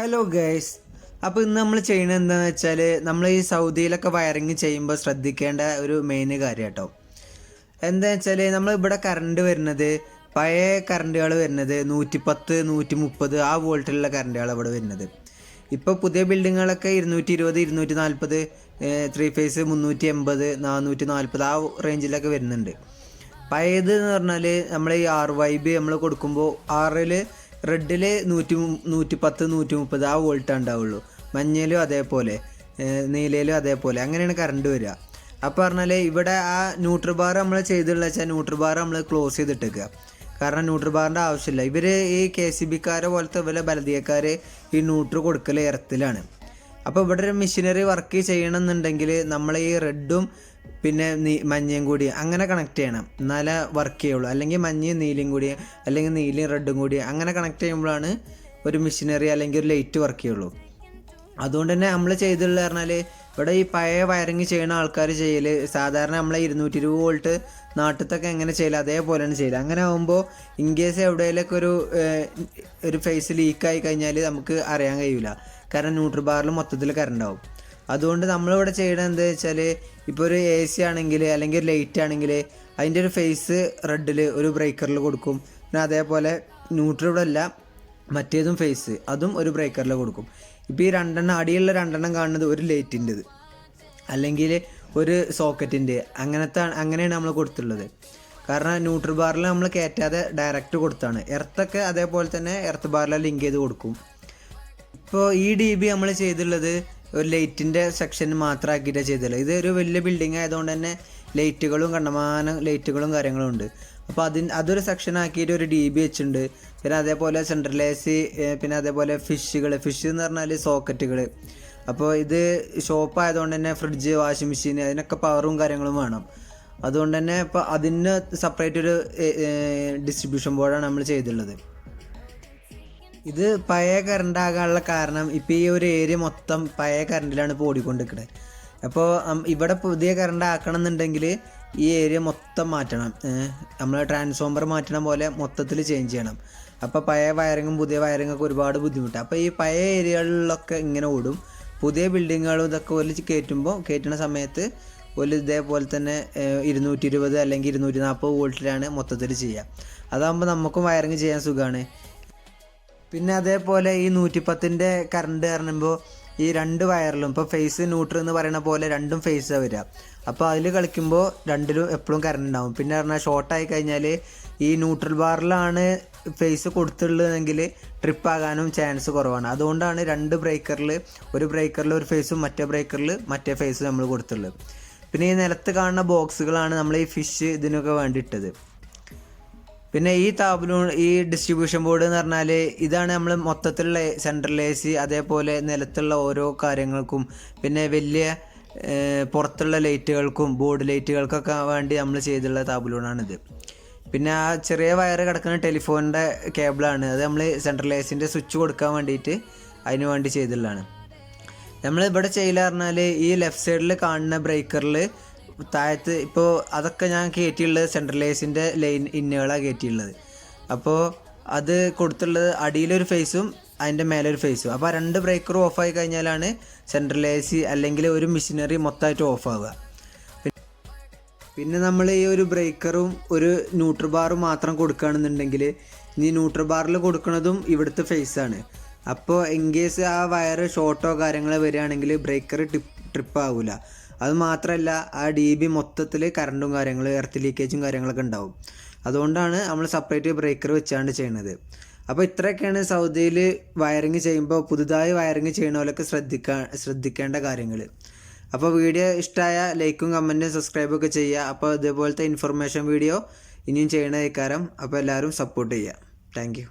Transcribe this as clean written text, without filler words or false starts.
Hello guys. അപ്പോൾ ഇന്ന് നമ്മൾ ചെയ്യുന്നത് എന്താണെന്ന് വെച്ചാൽ നമ്മൾ ഈ സൗദിയിലൊക്കെ വയറിങ് ചെയ്യുമ്പോൾ ശ്രദ്ധിക്കേണ്ട ഒരു മെയിൻ കാര്യം കേട്ടോ. എന്താണെന്ന് വെച്ചാൽ നമ്മൾ ഇവിടെ കറണ്ട് വരുന്നത് പഴയ കറണ്ടുകൾ വരുന്നത് 110 130 ആ വോൾട്ടിലുള്ള കറണ്ടുകൾ ഇവിടെ വരുന്നത്. ഇപ്പോൾ പുതിയ ബിൽഡിങ്ങുകളൊക്കെ 220 240 ത്രീ ഫേസ് 380 440 ആ റേഞ്ചിലൊക്കെ വരുന്നുണ്ട്. പഴയത് എന്ന് പറഞ്ഞാൽ നമ്മൾ ഈ RYB നമ്മൾ കൊടുക്കുമ്പോൾ ആറിൽ റെഡിൽ 110 130 ആ വോൾട്ടാണ് ഉണ്ടാവുള്ളൂ. മഞ്ഞയിലും അതേപോലെ നീലയിലും അതേപോലെ അങ്ങനെയാണ് കറണ്ട് വരിക. അപ്പോൾ പറഞ്ഞാൽ ഇവിടെ ആ ന്യൂട്രൽ ബാർ നമ്മൾ ചെയ്തിട്ടുള്ള വെച്ചാൽ ന്യൂട്രൽ ബാർ നമ്മൾ ക്ലോസ് ചെയ്തിട്ടേക്കുക. കാരണം ന്യൂട്രൽ ബാറിൻ്റെ ആവശ്യമില്ല. ഇവർ ഈ KCB-ക്കാരെ പോലത്തെ ഇവരെ ബലദിയക്കാർ ഈ ന്യൂട്രൽ കൊടുക്കൽ എർത്തിലാണ്. അപ്പോൾ ഇവിടെ ഒരു മെഷീനറി വർക്ക് ചെയ്യണമെന്നുണ്ടെങ്കിൽ നമ്മൾ ഈ റെഡും പിന്നെ മഞ്ഞയും കൂടി അങ്ങനെ കണക്ട് ചെയ്യണം, എന്നാലേ വർക്ക് ചെയ്യുള്ളൂ. അല്ലെങ്കിൽ മഞ്ഞയും നീലയും കൂടി അല്ലെങ്കിൽ നീലയും റെഡും കൂടി അങ്ങനെ കണക്ട് ചെയ്യുമ്പോഴാണ് ഒരു മെഷീനറി അല്ലെങ്കിൽ ഒരു ലൈറ്റ് വർക്ക് ചെയ്യുള്ളൂ. അതുകൊണ്ട് തന്നെ നമ്മൾ ചെയ്തിട്ടുള്ള പറഞ്ഞാൽ ഇവിടെ ഈ പഴയ വയറിങ് ചെയ്യുന്ന ആൾക്കാർ ചെയ്യൽ സാധാരണ നമ്മളെ 220 വോൾട്ട് നാട്ടിലത്തൊക്കെ എങ്ങനെ ചെയ്യൽ അതേപോലെയാണ് ചെയ്യൽ. അങ്ങനെ ആകുമ്പോൾ ഇൻ കേസ് എവിടെയെങ്കിലൊക്കെ ഒരു ഫേസ് ലീക്കായി കഴിഞ്ഞാൽ നമുക്ക് അറിയാൻ കഴിയില്ല. കാരണം ന്യൂട്രൽ ബാറിൽ മൊത്തത്തിൽ കറണ്ട് ആവും. അതുകൊണ്ട് നമ്മളിവിടെ ചെയ്യണത് എന്താ വെച്ചാൽ ഇപ്പോൾ ഒരു AC ആണെങ്കിൽ അല്ലെങ്കിൽ ഒരു ലൈറ്റ് ആണെങ്കിൽ അതിൻ്റെ ഒരു ഫേസ് റെഡിൽ ഒരു ബ്രേക്കറിൽ കൊടുക്കും. പിന്നെ അതേപോലെ ന്യൂട്രൽ ഇവിടെ അല്ല മറ്റേതും ഫേസ് അതും ഒരു ബ്രേക്കറിൽ കൊടുക്കും. ഇപ്പോൾ ഈ അടിയുള്ള രണ്ടെണ്ണം കാണുന്നത് ഒരു ലൈറ്റിൻ്റെത് അല്ലെങ്കിൽ ഒരു സോക്കറ്റിൻ്റെ അങ്ങനെയാണ് നമ്മൾ കൊടുത്തിട്ടുള്ളത്. കാരണം ന്യൂട്രൽ ബാറിൽ നമ്മൾ കയറ്റാതെ ഡയറക്റ്റ് കൊടുത്താണ്. എർത്തൊക്കെ അതേപോലെ തന്നെ എർത്ത് ബാറിൽ ലിങ്ക് ചെയ്ത് കൊടുക്കും. ഇപ്പോൾ ഈ DB നമ്മൾ ചെയ്തിട്ടുള്ളത് ഒരു ലൈറ്റിൻ്റെ സെക്ഷൻ മാത്രമാക്കിയിട്ടാണ് ചെയ്തിട്ടുള്ളത്. ഇത് ഒരു വലിയ ബിൽഡിംഗ് ആയതുകൊണ്ട് തന്നെ ലൈറ്റുകളും കണ്ടമാനം ലൈറ്റുകളും കാര്യങ്ങളും ഉണ്ട്. അപ്പോൾ അതൊരു സെക്ഷൻ ആക്കിയിട്ട് ഒരു DB വെച്ചിട്ടുണ്ട്. പിന്നെ അതേപോലെ സെൻട്രൽ AC, പിന്നെ അതേപോലെ ഫിഷ് എന്ന് പറഞ്ഞാൽ സോക്കറ്റുകൾ. അപ്പോൾ ഇത് ഷോപ്പ് ആയതുകൊണ്ട് തന്നെ ഫ്രിഡ്ജ്, വാഷിംഗ് മെഷീൻ അതിനൊക്കെ പവറും കാര്യങ്ങളും വേണം. അതുകൊണ്ട് തന്നെ ഇപ്പോൾ അതിന് സെപ്പറേറ്റ് ഒരു ഡിസ്ട്രിബ്യൂഷൻ ബോർഡാണ് നമ്മൾ ചെയ്തിട്ടുള്ളത്. ഇത് പഴയ കറണ്ട് ആകാനുള്ള കാരണം ഇപ്പോൾ ഈ ഒരു ഏരിയ മൊത്തം പഴയ കറണ്ടിലാണ് ഇപ്പോൾ ഓടിക്കൊണ്ടിരിക്കുന്നത്. അപ്പോൾ ഇവിടെ പുതിയ കറണ്ട് ആക്കണം എന്നുണ്ടെങ്കിൽ ഈ ഏരിയ മൊത്തം മാറ്റണം. നമ്മൾ ട്രാൻസ്ഫോമർ മാറ്റണം പോലെ മൊത്തത്തിൽ ചേഞ്ച് ചെയ്യണം. അപ്പോൾ പഴയ വയറിങ്ങും പുതിയ വയറിങ്ങൊക്കെ ഒരുപാട് ബുദ്ധിമുട്ടാണ്. അപ്പോൾ ഈ പഴയ ഏരിയകളിലൊക്കെ ഇങ്ങനെ ഓടും. പുതിയ ബിൽഡിങ്ങുകളും ഇതൊക്കെ കയറ്റുന്ന സമയത്ത് ഇതേപോലെ തന്നെ 220 അല്ലെങ്കിൽ 240 വോൾട്ടിലാണ് മൊത്തത്തിൽ ചെയ്യുക. അതാകുമ്പോൾ നമുക്കും വയറിങ് ചെയ്യാൻ സുഖമാണ്. പിന്നെ അതേപോലെ ഈ 110ൻ്റെ കറണ്ട് പറയുമ്പോൾ ഈ രണ്ട് വയറിലും ഇപ്പോൾ ഫേസ് ന്യൂട്രൽ എന്ന് പറയുന്ന പോലെ രണ്ടും ഫേസാണ് വരിക. അപ്പോൾ അതിൽ കളിക്കുമ്പോൾ രണ്ടിലും എപ്പോഴും കറണ്ട് ഉണ്ടാവും. പിന്നെ പറഞ്ഞാൽ ഷോർട്ടായി കഴിഞ്ഞാൽ ഈ ന്യൂട്രൽ ബാറിലാണ് ഫേസ് കൊടുത്തുള്ളതെങ്കിൽ ട്രിപ്പാകാനും ചാൻസ് കുറവാണ്. അതുകൊണ്ടാണ് രണ്ട് ബ്രേക്കറിൽ ഒരു ഫേസും മറ്റേ ബ്രേക്കറിൽ മറ്റേ ഫേസും നമ്മൾ കൊടുത്തുള്ളത്. പിന്നെ ഈ നിലത്ത് കാണുന്ന ബോക്സുകളാണ് നമ്മൾ ഈ ഫിഷ് ഇതിനൊക്കെ വേണ്ടിയിട്ടത്. പിന്നെ ഈ ഡിസ്ട്രിബ്യൂഷൻ ബോർഡ് എന്ന് പറഞ്ഞാൽ ഇതാണ് നമ്മൾ മൊത്തത്തിലുള്ള സെൻട്രൽ AC അതേപോലെ നിലത്തുള്ള ഓരോ കാര്യങ്ങൾക്കും പിന്നെ വലിയ പുറത്തുള്ള ലൈറ്റുകൾക്കും ബോർഡ് ലൈറ്റുകൾക്കൊക്കെ വേണ്ടി നമ്മൾ ചെയ്തിട്ടുള്ള താബുലൂണാണിത്. പിന്നെ ആ ചെറിയ വയറ് കിടക്കുന്ന ടെലിഫോണിൻ്റെ കേബിളാണ്. അത് നമ്മൾ സെൻട്രൽ ACൻ്റെ സ്വിച്ച് കൊടുക്കാൻ വേണ്ടിയിട്ട് അതിന് വേണ്ടി ചെയ്തിട്ടുള്ളതാണ്. നമ്മൾ ഇവിടെ ചെയ്യില്ല പറഞ്ഞാൽ ഈ ലെഫ്റ്റ് സൈഡിൽ കാണുന്ന ബ്രേക്കറിൽ താഴത്ത് ഇപ്പോൾ അതൊക്കെ ഞാൻ കയറ്റിയുള്ളത് സെൻട്രൽ ACൻ്റെ ലൈൻ ഇന്നുകളാണ് കയറ്റിയുള്ളത്. അപ്പോൾ അത് കൊടുത്തുള്ളത് അടിയിലൊരു ഫേസും അതിൻ്റെ മേലൊരു ഫേസും. അപ്പോൾ രണ്ട് ബ്രേക്കറും ഓഫായി കഴിഞ്ഞാലാണ് സെൻട്രൽ AC അല്ലെങ്കിൽ ഒരു മെഷീനറി മൊത്തമായിട്ട് ഓഫാവുക. പിന്നെ നമ്മൾ ഈ ഒരു ബ്രേക്കറും ഒരു ന്യൂട്രൽ ബാറും മാത്രം കൊടുക്കുകയാണെന്നുണ്ടെങ്കിൽ ഇനി ന്യൂട്രൽ ബാറിൽ കൊടുക്കുന്നതും ഇവിടുത്തെ ഫേസാണ്. അപ്പോൾ ഇൻ കേസ് ആ വയറ് ഷോർട്ടോ കാര്യങ്ങളോ വരികയാണെങ്കിൽ ബ്രേക്കർ ട്രിപ്പ് ആവില്ല. അത് മാത്രമല്ല ആ DB മൊത്തത്തിൽ കറണ്ടും കാര്യങ്ങളും എർത്ത് ലീക്കേജും കാര്യങ്ങളൊക്കെ ഉണ്ടാവും. അതുകൊണ്ടാണ് നമ്മൾ സെപ്പറേറ്റ് ബ്രേക്കർ വെച്ചാണ്ട് ചെയ്യുന്നത്. അപ്പോൾ ഇത്രയൊക്കെയാണ് സൗദിയിൽ വയറിങ് ചെയ്യുമ്പോൾ പുതുതായി വയറിങ് ചെയ്യണവരൊക്കെ ശ്രദ്ധിക്കേണ്ട കാര്യങ്ങൾ. അപ്പോൾ വീഡിയോ ഇഷ്ടമായ ലൈക്കും കമൻറ്റും സബ്സ്ക്രൈബൊക്കെ ചെയ്യുക. അപ്പോൾ ഇതേപോലത്തെ ഇൻഫർമേഷൻ വീഡിയോ ഇനിയും ചെയ്യണ കാരണം അപ്പോൾ എല്ലാവരും സപ്പോർട്ട് ചെയ്യുക. Thank you.